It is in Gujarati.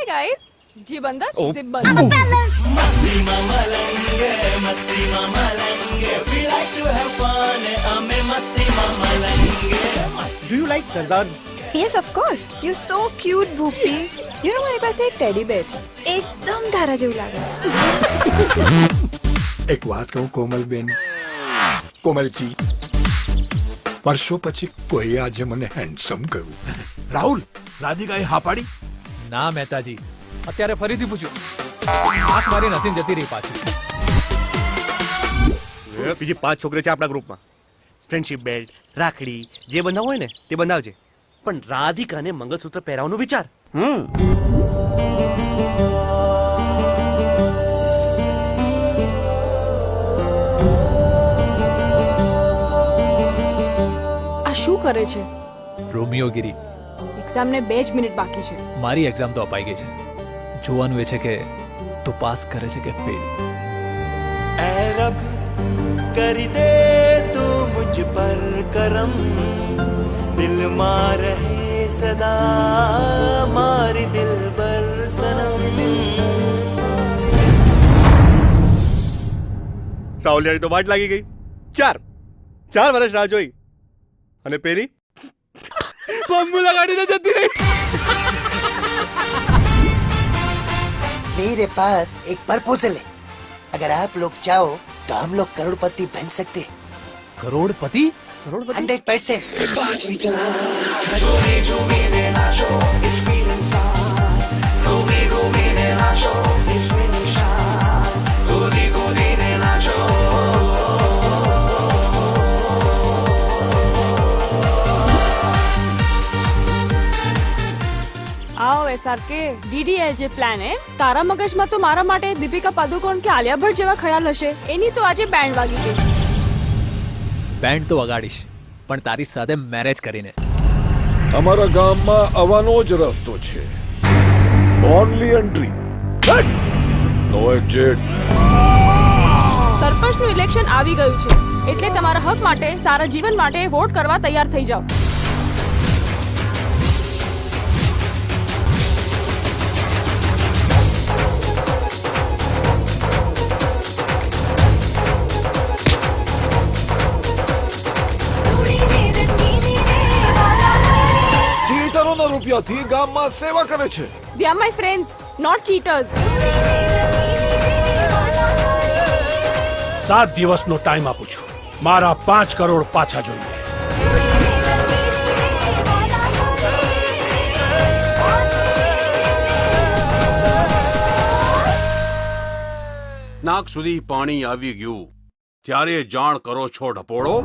guys. जी बंदर, Oh. zip बंद. मस्ती में मलंगे, मस्ती में मलंगे. We like to have fun. हमें मस्ती में मलंगे. Do you like Sardan? Yes, of course. You're so cute, Bhupi. You know મારી પાસે એક ટેડી બેર છે. એકદમ ધારા જેવું લાગે છે. એક વાત કહું કોમલબેન, કોમલજી, વર્ષો પછી કોઈ આજે મને હેન્ડસમ કહ્યું. રાહુલ, રાધિકાએ હા પાડી? ના મહેતાજી, અત્યારે ફરીથી પૂછ્યું. આંખ મારી નસીન જતી રહી પાછી. બીજી 5 છોકરી છે આપણા ગ્રુપમાં. ફ્રેન્ડશિપ બેલ્ટ, રાખડી જે બંધાવ હોય ને તે બંધાવજે, પણ રાધિકાને મંગળસૂત્ર પહેરાવવાનું વિચાર. આ શું કરે છે? રોમિયોગીરી. એક્ઝામને 2 જ મિનિટ બાકી છે. મારી એક્ઝામ તો અપાઈ ગઈ છે. જોવાનું એ છે કે તું પાસ કરે છે કે ફેલ. ऐ रब कर दे तू मुझ पर करम, दिल में रहे सदा मारी दिल बर सनम. રાહુલ યાર તો વાટ લાગી ગઈ. 4 વર્ષ રાહ જોઈ અને પેલી બંબુ લગાડીને જતી રહી. मेरे पास एक प्रपोजल है. अगर आप लोग चाहो तो हम लोग करोड़पति बन सकते हैं. કરોડપતિ? 100%. आओ SRK, DDLJ પ્લાન હે. તારા મગજમાં તો મારા માટે દીપિકા પાદુકોણ કે આલિયા ભટ્ટ જેવા ખ્યાલ હશે. એની તો આજે બેન્ડ વાગી ગઈ. બેન્ડ તો વગાડીશ, પણ તારી સાથે મેરેજ કરીને. અમારા ગામમાં આવવાનો જ રસ્તો છે. ઓનલી એન્ટ્રી, નો એક્ઝિટ. સરપંચનું ઇલેક્શન આવી ગયું છે, એટલે તમારા હક માટે, સારા જીવન માટે વોટ કરવા તૈયાર થઈ જાઓ. ચીટરોના રૂપિયાથી ગામમાં સેવા કરે છે. They are my friends, not cheaters. 7 દિવસનો ટાઈમ આપું છું. મારા 5 કરોડ પાછા જોઈએ. નાક સુધી પાણી આવી ગયું ત્યારે જાણ કરો છો ઢપોળો.